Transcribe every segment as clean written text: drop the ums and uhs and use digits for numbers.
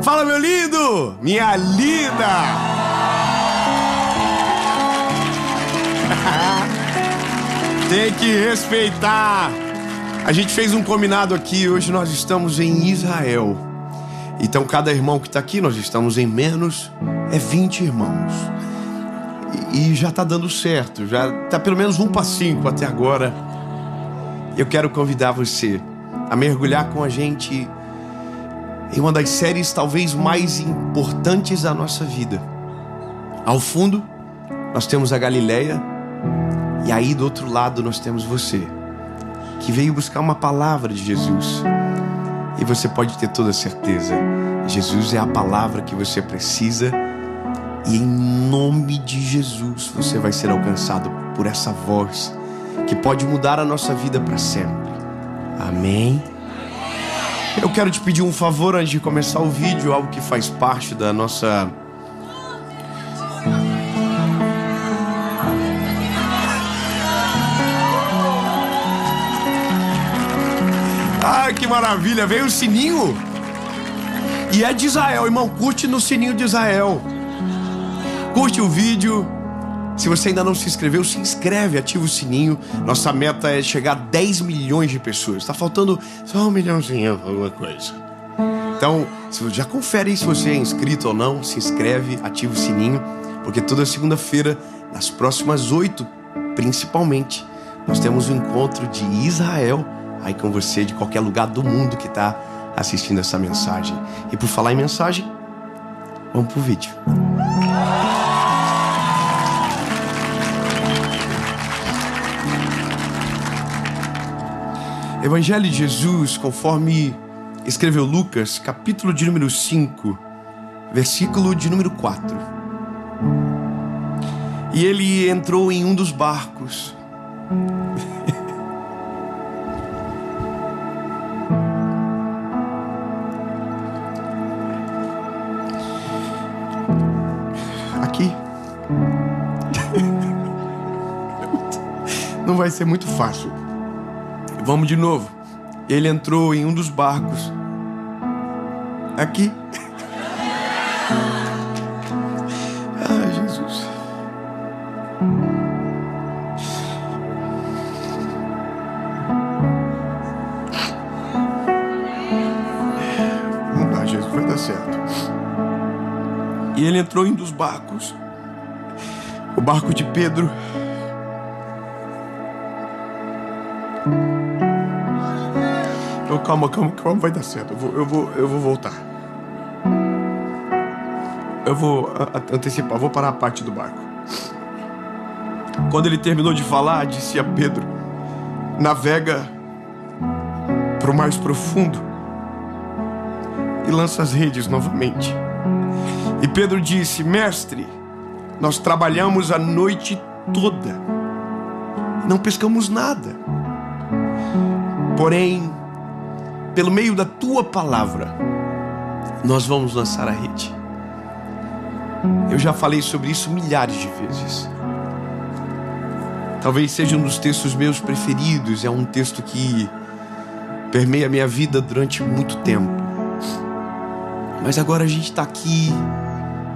Fala, meu lindo! Minha linda! Tem que respeitar. A gente fez um combinado aqui. Hoje nós estamos em Israel. Então cada irmão que está aqui, nós estamos em menos 20 irmãos. E já está dando certo. Já está pelo menos 1 para 5 até agora. Eu quero convidar você a mergulhar com a gente em uma das séries talvez mais importantes da nossa vida. Ao fundo, nós temos a Galileia, e aí do outro lado nós temos você, que veio buscar uma palavra de Jesus. E você pode ter toda a certeza, Jesus é a palavra que você precisa, e em nome de Jesus você vai ser alcançado por essa voz que pode mudar a nossa vida para sempre. Amém? Eu quero te pedir um favor antes de começar o vídeo, algo que faz parte da nossa... Ah, que maravilha! Veio o sininho! E é de Israel, irmão. Curte no sininho de Israel. Curte o vídeo. Se você ainda não se inscreveu, se inscreve, ativa o sininho. Nossa meta é chegar a 10 milhões de pessoas. Tá faltando só 1 milhãozinho, alguma coisa. Então, já confere aí se você é inscrito ou não. Se inscreve, ativa o sininho. Porque toda segunda-feira, nas próximas 8, principalmente, nós temos um encontro de Israel aí com você, de qualquer lugar do mundo que está assistindo essa mensagem. E por falar em mensagem, vamos pro vídeo. Evangelho de Jesus, conforme escreveu Lucas, capítulo de número 5, versículo de número 4. E ele entrou em um dos barcos. Aqui. Não vai ser muito fácil. Vamos de novo. Ele entrou em um dos barcos. Aqui. Ai, Jesus. Não dá, Jesus, vai dar certo. E ele entrou em um dos barcos. O barco de Pedro. Então, calma, vai dar certo. Eu vou voltar. Eu vou antecipar, vou parar a parte do barco. Quando ele terminou de falar, disse a Pedro: navega para o mais profundo e lança as redes novamente. E Pedro disse: mestre, nós trabalhamos a noite toda e não pescamos nada. Porém, pelo meio da tua palavra, nós vamos lançar a rede. Eu já falei sobre isso milhares de vezes. Talvez seja um dos textos meus preferidos. É um texto que permeia a minha vida durante muito tempo. Mas agora a gente está aqui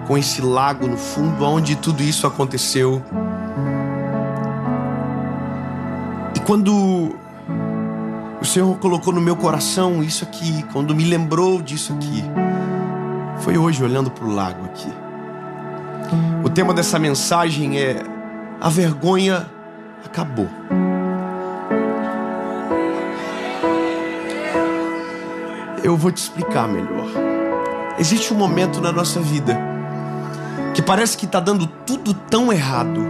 com esse lago no fundo, onde tudo isso aconteceu. E quando o Senhor colocou no meu coração isso aqui, quando me lembrou disso aqui, foi hoje olhando para o lago aqui. O tema dessa mensagem é: a vergonha acabou. Eu vou te explicar melhor. Existe um momento na nossa vida que parece que está dando tudo tão errado,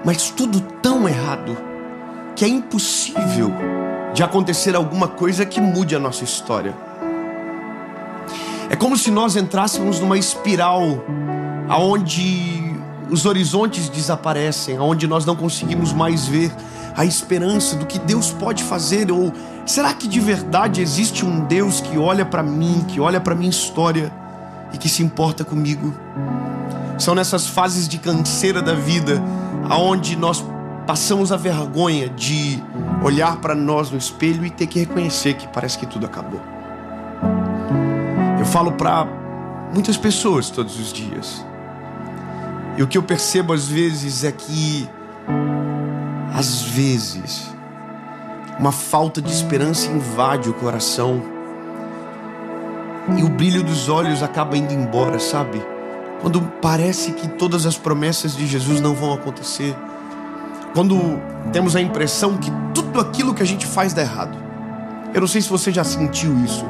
mas tudo tão errado, que é impossível de acontecer alguma coisa que mude a nossa história. É como se nós entrássemos numa espiral aonde os horizontes desaparecem, aonde nós não conseguimos mais ver a esperança do que Deus pode fazer. Ou será que de verdade existe um Deus que olha para mim, que olha para minha história e que se importa comigo? São nessas fases de canseira da vida aonde nós passamos a vergonha de olhar para nós no espelho e ter que reconhecer que parece que tudo acabou. Eu falo para muitas pessoas todos os dias. E o que eu percebo às vezes é que, às vezes, uma falta de esperança invade o coração e o brilho dos olhos acaba indo embora, sabe? Quando parece que todas as promessas de Jesus não vão acontecer. Quando temos a impressão que tudo aquilo que a gente faz dá errado. Eu não sei se você já sentiu isso,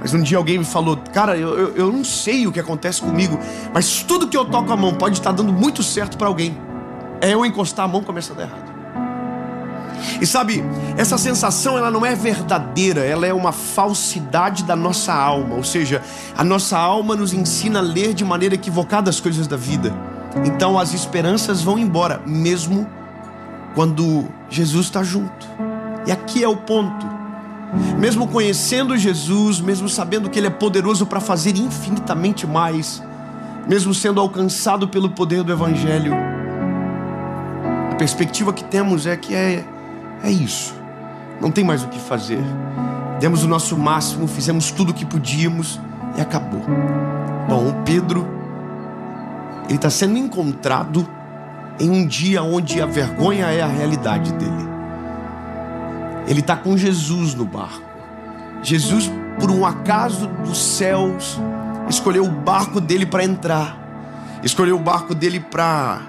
mas um dia alguém me falou: cara, eu não sei o que acontece comigo, mas tudo que eu toco a mão pode estar dando muito certo para alguém. É eu encostar a mão e começa a dar errado. E sabe, essa sensação ela não é verdadeira, ela é uma falsidade da nossa alma. Ou seja, a nossa alma nos ensina a ler de maneira equivocada as coisas da vida. Então as esperanças vão embora, mesmo quando Jesus está junto. E aqui é o ponto. Mesmo conhecendo Jesus, mesmo sabendo que Ele é poderoso para fazer infinitamente mais, mesmo sendo alcançado pelo poder do Evangelho, a perspectiva que temos é que é isso. Não tem mais o que fazer. Demos o nosso máximo, fizemos tudo o que podíamos e acabou. Bom, o Pedro, ele está sendo encontrado em um dia onde a vergonha é a realidade dele. Ele está com Jesus no barco. Jesus, por um acaso dos céus, escolheu o barco dele para entrar. Escolheu o barco dele para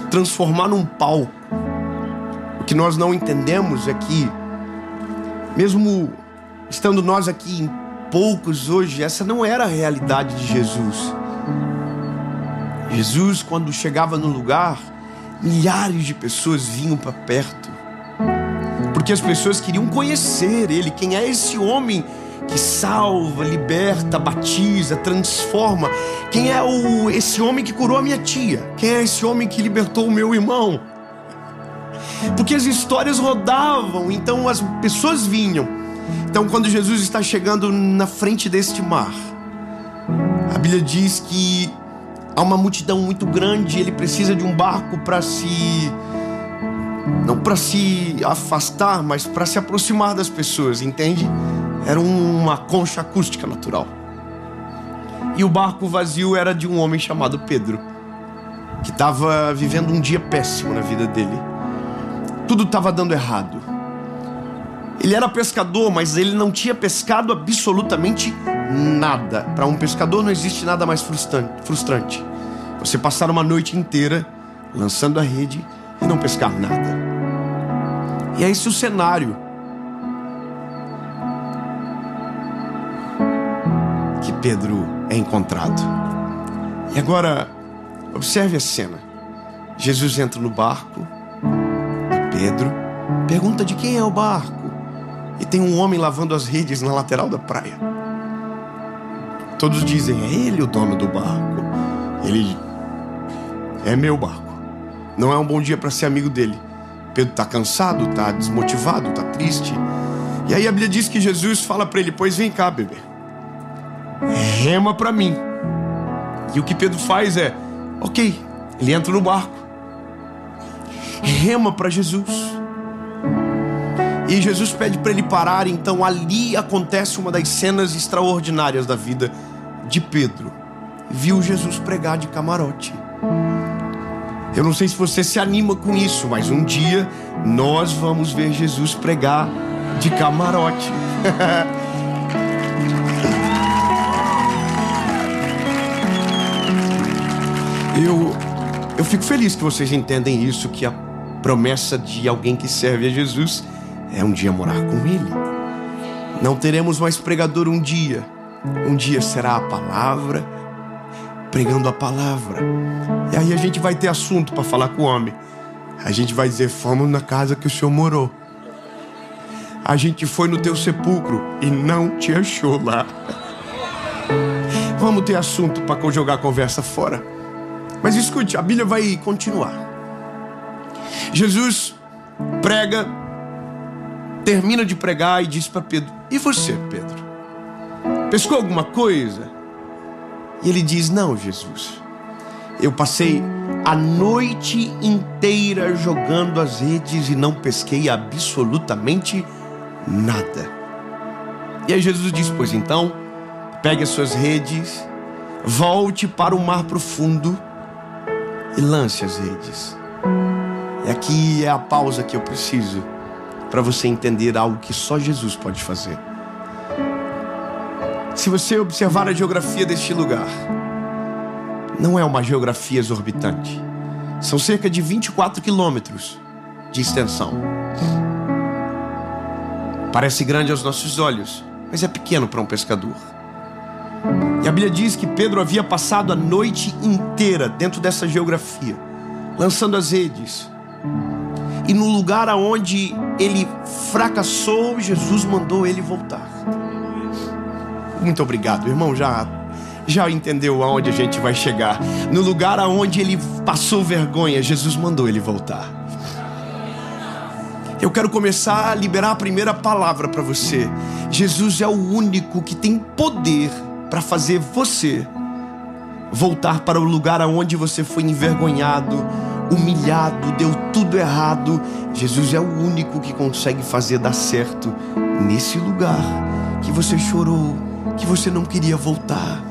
transformar num palco. O que nós não entendemos é que, mesmo estando nós aqui em poucos hoje, essa não era a realidade de Jesus. Jesus, quando chegava no lugar, milhares de pessoas vinham para perto, porque as pessoas queriam conhecer Ele. Quem é esse homem que salva, liberta, batiza, transforma? Quem é esse homem que curou a minha tia? Quem é esse homem que libertou o meu irmão? Porque as histórias rodavam, então as pessoas vinham. Então quando Jesus está chegando na frente deste mar, a Bíblia diz que há uma multidão muito grande. Ele precisa de um barco para não para se afastar, mas para se aproximar das pessoas, entende? Era uma concha acústica natural. E o barco vazio era de um homem chamado Pedro, que estava vivendo um dia péssimo na vida dele. Tudo estava dando errado. Ele era pescador, mas ele não tinha pescado absolutamente nada. Para um pescador não existe nada mais frustrante. Você passar uma noite inteira lançando a rede e não pescar nada. E é esse o cenário que Pedro é encontrado. E agora, observe a cena. Jesus entra no barco e Pedro pergunta de quem é o barco. E tem um homem lavando as redes na lateral da praia. Todos dizem: é ele o dono do barco. Ele: é meu barco. Não é um bom dia para ser amigo dele. Pedro está cansado, está desmotivado, está triste. E aí a Bíblia diz que Jesus fala para ele: pois vem cá, bebê, rema para mim. E o que Pedro faz é: ok. Ele entra no barco, rema para Jesus. E Jesus pede para ele parar. Então ali acontece uma das cenas extraordinárias da vida de Pedro. Viu Jesus pregar de camarote. Eu não sei se você se anima com isso, mas um dia nós vamos ver Jesus pregar de camarote. Eu fico feliz que vocês entendem isso, que a promessa de alguém que serve a Jesus é um dia morar com Ele. Não teremos mais pregador um dia. Um dia será a palavra, pregando a palavra. E aí a gente vai ter assunto para falar com o homem. A gente vai dizer: fomos na casa que o Senhor morou. A gente foi no teu sepulcro e não te achou lá. Vamos ter assunto para jogar a conversa fora. Mas escute, a Bíblia vai continuar. Jesus prega, termina de pregar e diz para Pedro: e você, Pedro? Pescou alguma coisa? E ele diz: não, Jesus, eu passei a noite inteira jogando as redes e não pesquei absolutamente nada. E aí Jesus diz: pois então, pegue as suas redes, volte para o mar profundo e lance as redes. E aqui é a pausa que eu preciso para você entender algo que só Jesus pode fazer. Se você observar a geografia deste lugar, não é uma geografia exorbitante. São cerca de 24 quilômetros de extensão. Parece grande aos nossos olhos, mas é pequeno para um pescador. E a Bíblia diz que Pedro havia passado a noite inteira dentro dessa geografia, lançando as redes. E no lugar aonde ele fracassou, Jesus mandou ele voltar. Muito obrigado, irmão. Já entendeu aonde a gente vai chegar. No lugar aonde ele passou vergonha, Jesus mandou ele voltar. Eu quero começar a liberar a primeira palavra para você. Jesus é o único que tem poder para fazer você voltar para o lugar aonde você foi envergonhado, humilhado, deu tudo errado. Jesus é o único que consegue fazer dar certo nesse lugar que você chorou, que você não queria voltar,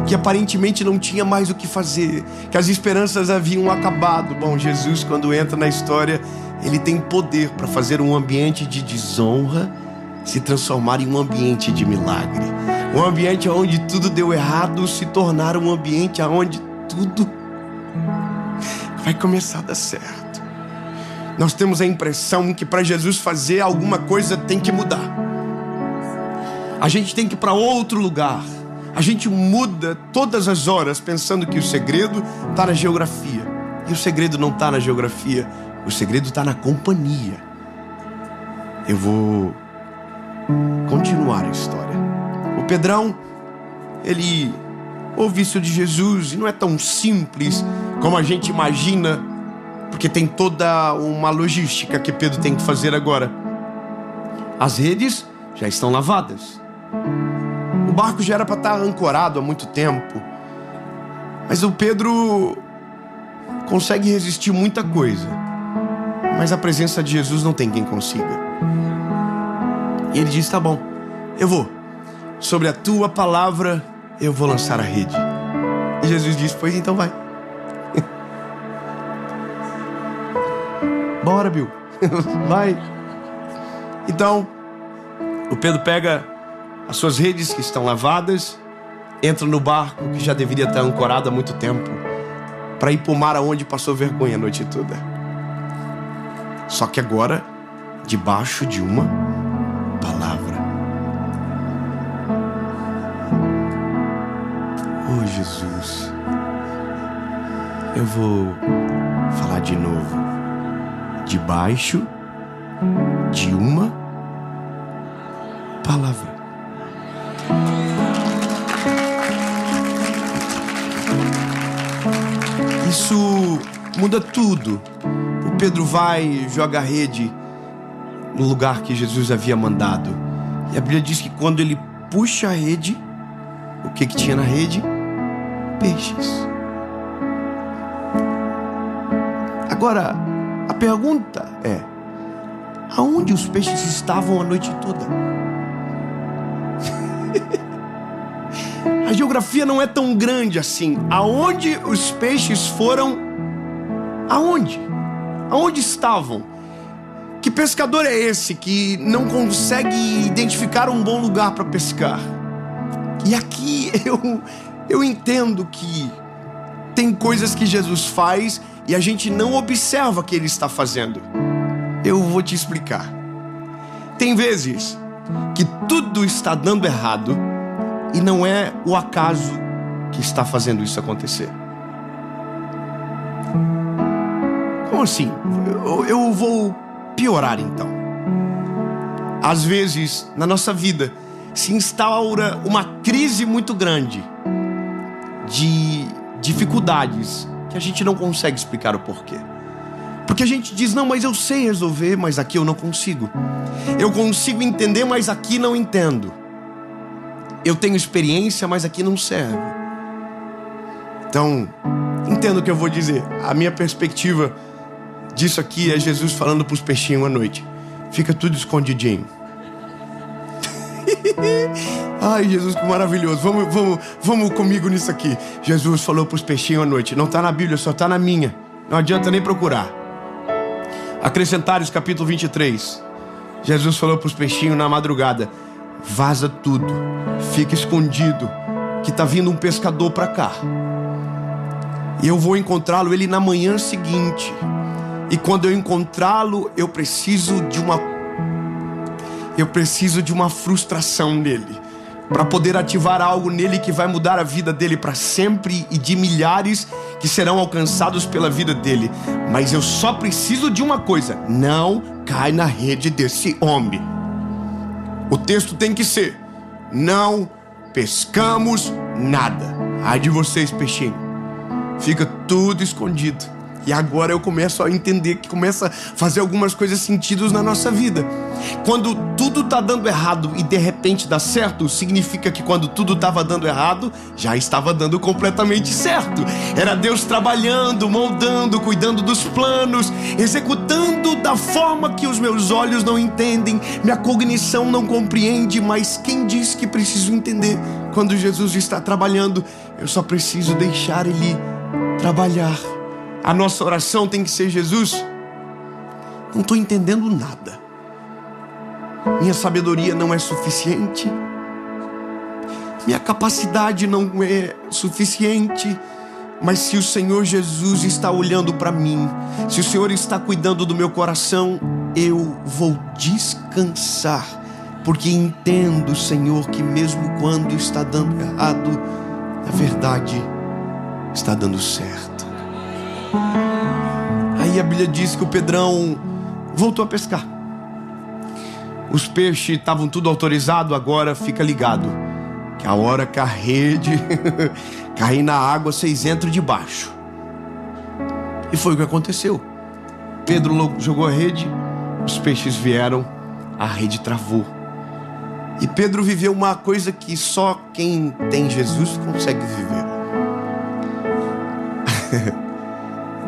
que aparentemente não tinha mais o que fazer, que as esperanças haviam acabado. Bom, Jesus, quando entra na história, ele tem poder para fazer um ambiente de desonra se transformar em um ambiente de milagre. Um ambiente onde tudo deu errado se tornar um ambiente onde tudo vai começar a dar certo. Nós temos a impressão que para Jesus fazer alguma coisa tem que mudar. A gente tem que ir para outro lugar. A gente muda todas as horas pensando que o segredo está na geografia. E o segredo não está na geografia. O segredo está na companhia. Eu vou continuar a história. O Pedrão, ele ouve isso de Jesus e não é tão simples como a gente imagina, porque tem toda uma logística que Pedro tem que fazer agora. As redes já estão lavadas. O barco já era para estar ancorado há muito tempo. Mas o Pedro consegue resistir muita coisa. Mas a presença de Jesus não tem quem consiga. E ele diz, tá bom, eu vou. Sobre a tua palavra, eu vou lançar a rede. E Jesus diz, pois então vai. Bora, Bill. Vai. Então, o Pedro pega as suas redes que estão lavadas, entra no barco que já deveria estar ancorado há muito tempo, para ir para o mar aonde passou vergonha a noite toda. Só que agora, debaixo de uma palavra. Oh, Jesus. Eu vou falar de novo. Debaixo de uma palavra. Isso muda tudo. O Pedro vai, joga a rede no lugar que Jesus havia mandado. E a Bíblia diz que quando ele puxa a rede, o que tinha na rede? Peixes. Agora, a pergunta é: aonde os peixes estavam a noite toda? A geografia não é tão grande assim. Aonde os peixes foram? Aonde? Aonde estavam? Que pescador é esse que não consegue identificar um bom lugar para pescar? E aqui eu entendo que tem coisas que Jesus faz e a gente não observa que ele está fazendo. Eu vou te explicar. Tem vezes que tudo está dando errado e não é o acaso que está fazendo isso acontecer. Como assim? Eu vou piorar então. Às vezes, na nossa vida, se instaura uma crise muito grande de dificuldades que a gente não consegue explicar o porquê. Porque a gente diz, não, mas eu sei resolver, mas aqui eu não consigo. Eu consigo entender, mas aqui não entendo. Eu tenho experiência, mas aqui não serve. Então, entendo o que eu vou dizer. A minha perspectiva disso aqui é Jesus falando para os peixinhos à noite. Fica tudo escondidinho. Ai, Jesus, que maravilhoso. Vamos comigo nisso aqui. Jesus falou para os peixinhos à noite. Não está na Bíblia, só está na minha. Não adianta nem procurar. Acrescentares, capítulo 23. Jesus falou para os peixinhos na madrugada: vaza tudo, fica escondido, que está vindo um pescador para cá. E eu vou encontrá-lo ele na manhã seguinte. E quando eu encontrá-lo, eu preciso de uma frustração nele, para poder ativar algo nele que vai mudar a vida dele para sempre e de milhares que serão alcançados pela vida dele. Mas eu só preciso de uma coisa: não cai na rede desse homem. O texto tem que ser: não pescamos nada. Ai de vocês, peixinho. Fica tudo escondido. E agora eu começo a entender que começa a fazer algumas coisas sentidos na nossa vida. Quando tudo está dando errado e de repente dá certo, significa que quando tudo estava dando errado, já estava dando completamente certo. Era Deus trabalhando, moldando, cuidando dos planos, executando da forma que os meus olhos não entendem, minha cognição não compreende, mas quem diz que preciso entender? Quando Jesus está trabalhando, eu só preciso deixar Ele trabalhar. A nossa oração tem que ser: Jesus, não estou entendendo nada. Minha sabedoria não é suficiente. Minha capacidade não é suficiente. Mas se o Senhor Jesus está olhando para mim, se o Senhor está cuidando do meu coração, eu vou descansar. Porque entendo, Senhor, que mesmo quando está dando errado, na verdade, está dando certo. Aí a Bíblia diz que o Pedrão voltou a pescar. Os peixes estavam tudo autorizado, agora fica ligado, que a hora que a rede cair na água, vocês entram debaixo. E foi o que aconteceu. Pedro jogou a rede, os peixes vieram, a rede travou. E Pedro viveu uma coisa que só quem tem Jesus consegue viver.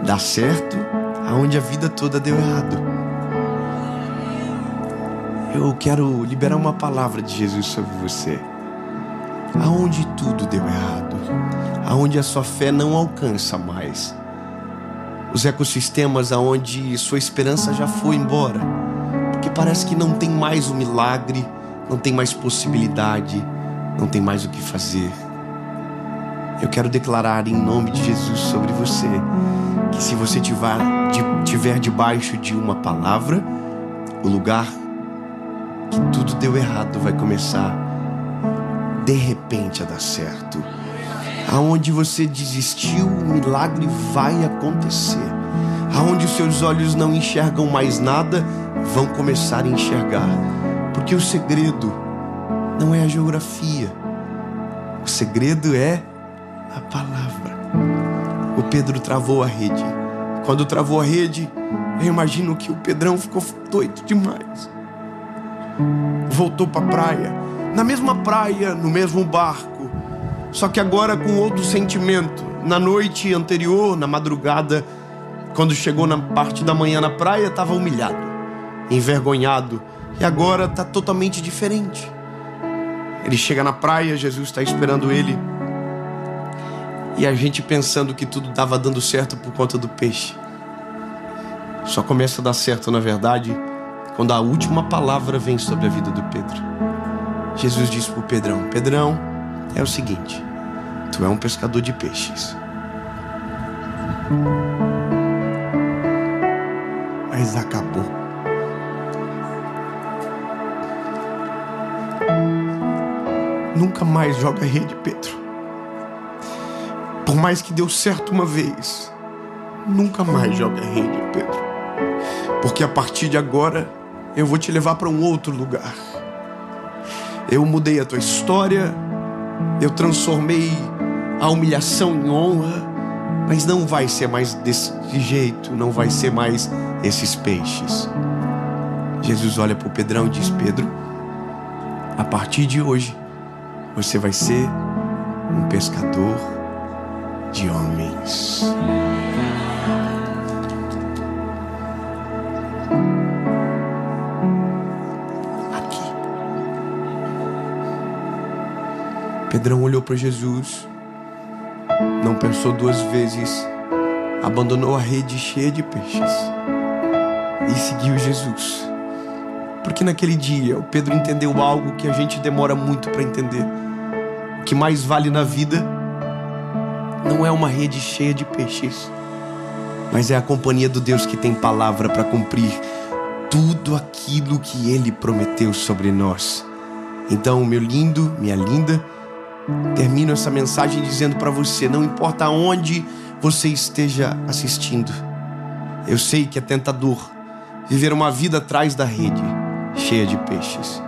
Dá certo aonde a vida toda deu errado. Eu quero liberar uma palavra de Jesus sobre você. Aonde tudo deu errado, aonde a sua fé não alcança mais, os ecossistemas aonde sua esperança já foi embora, porque parece que não tem mais um milagre, não tem mais possibilidade, não tem mais o que fazer. Eu quero declarar em nome de Jesus sobre você que se você estiver debaixo de uma palavra, o lugar que tudo deu errado vai começar de repente a dar certo. Aonde você desistiu, o milagre vai acontecer. Aonde os seus olhos não enxergam mais nada, vão começar a enxergar. Porque o segredo não é a geografia, o segredo é a palavra. O Pedro travou a rede. Quando travou a rede, eu imagino que o Pedrão ficou doido demais. Voltou para a praia, na mesma praia, no mesmo barco, só que agora com outro sentimento. Na noite anterior, na madrugada, quando chegou na parte da manhã na praia, estava humilhado, envergonhado, e agora está totalmente diferente. Ele chega na praia, Jesus está esperando ele, e a gente pensando que tudo estava dando certo por conta do peixe. Só começa a dar certo, na verdade, quando a última palavra vem sobre a vida do Pedro. Jesus disse para o Pedrão: Pedrão, é o seguinte, tu é um pescador de peixes. Mas acabou. Nunca mais joga rede, Pedro. Por mais que deu certo uma vez, nunca mais joga rede, Pedro. Porque a partir de agora, eu vou te levar para um outro lugar. Eu mudei a tua história, eu transformei a humilhação em honra, mas não vai ser mais desse jeito, não vai ser mais esses peixes. Jesus olha para o Pedrão e diz: Pedro, a partir de hoje, você vai ser um pescador de homens. Pedrão olhou para Jesus, não pensou duas vezes, abandonou a rede cheia de peixes e seguiu Jesus. Porque naquele dia o Pedro entendeu algo que a gente demora muito para entender. O que mais vale na vida não é uma rede cheia de peixes, mas é a companhia do Deus que tem palavra para cumprir tudo aquilo que Ele prometeu sobre nós. Então, meu lindo, minha linda, termino essa mensagem dizendo para você, não importa onde você esteja assistindo, eu sei que é tentador viver uma vida atrás da rede cheia de peixes,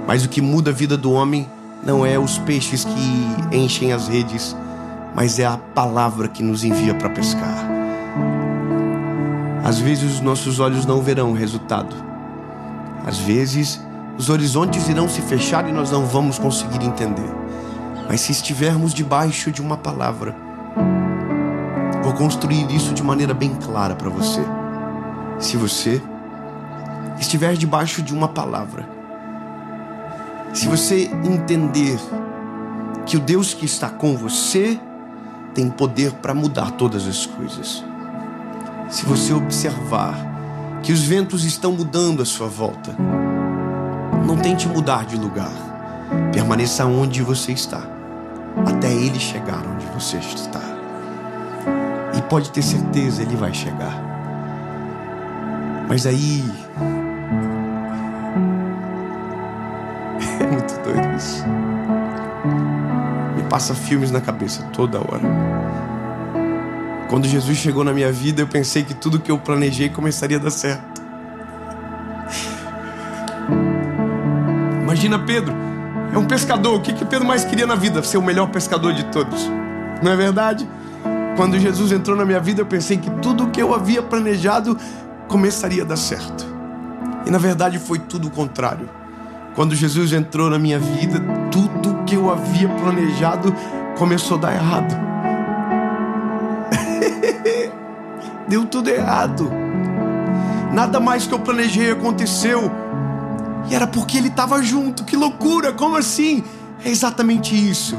mas o que muda a vida do homem não é os peixes que enchem as redes, mas é a palavra que nos envia para pescar. Às vezes os nossos olhos não verão o resultado, às vezes os horizontes irão se fechar e nós não vamos conseguir entender, mas se estivermos debaixo de uma palavra, vou construir isso de maneira bem clara para você. Se você estiver debaixo de uma palavra, se você entender que o Deus que está com você tem poder para mudar todas as coisas, se você observar que os ventos estão mudando à sua volta, não tente mudar de lugar, permaneça onde você está, até Ele chegar onde você está. E pode ter certeza, Ele vai chegar. Mas aí é muito doido isso. Me passa filmes na cabeça toda hora. Quando Jesus chegou na minha vida, eu pensei que tudo que eu planejei começaria a dar certo. Imagina Pedro, é um pescador. O que Pedro mais queria na vida? Ser o melhor pescador de todos. Não é verdade? Quando Jesus entrou na minha vida, eu pensei que tudo que eu havia planejado começaria a dar certo. E na verdade foi tudo o contrário. Quando Jesus entrou na minha vida, tudo que eu havia planejado começou a dar errado. Deu tudo errado. Nada mais que eu planejei aconteceu. E era porque Ele estava junto. Que loucura, como assim? É exatamente isso.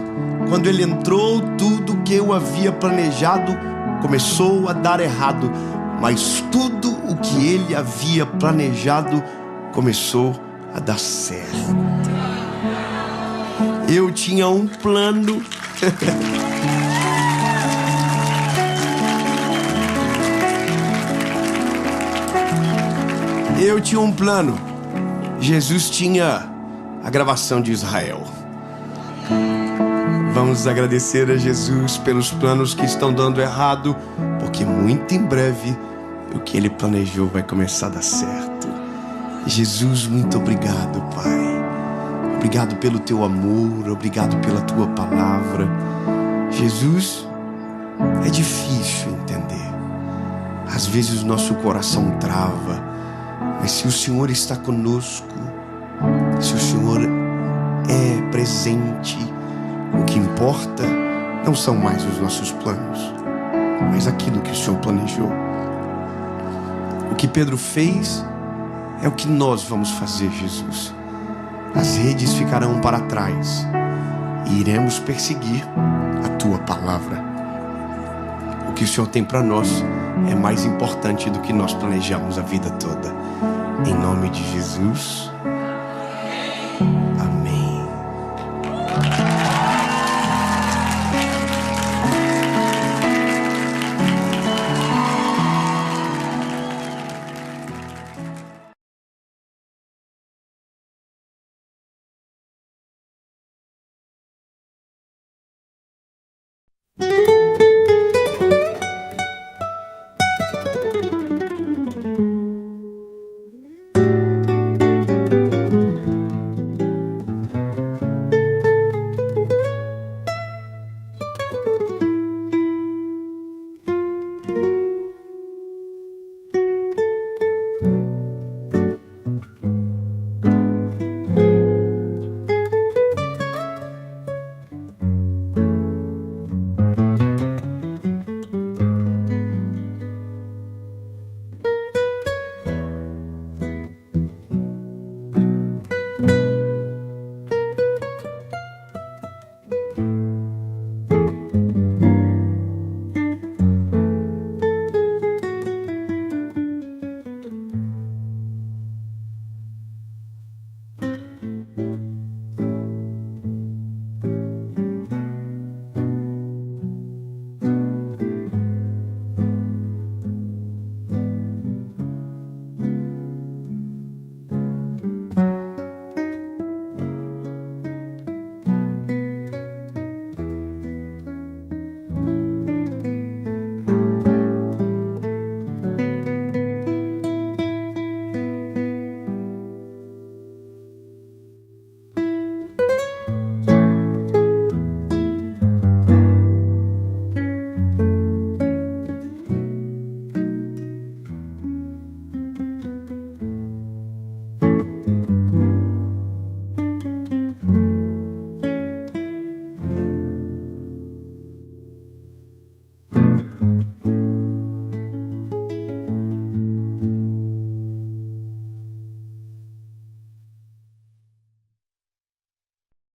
Quando Ele entrou, tudo que eu havia planejado começou a dar errado. Mas tudo o que Ele havia planejado começou a dar certo. Eu tinha um plano. Eu tinha um plano. Jesus tinha a gravação de Israel. Vamos agradecer a Jesus pelos planos que estão dando errado, porque muito em breve o que Ele planejou vai começar a dar certo. Jesus, muito obrigado, Pai. Obrigado pelo Teu amor, obrigado pela Tua palavra. Jesus, é difícil entender. Às vezes o nosso coração trava, mas se o Senhor está conosco, se o Senhor é presente, o que importa não são mais os nossos planos, mas aquilo que o Senhor planejou. O que Pedro fez é o que nós vamos fazer, Jesus. As redes ficarão para trás e iremos perseguir a Tua palavra. O que o Senhor tem para nós é mais importante do que nós planejamos a vida toda. Em nome de Jesus.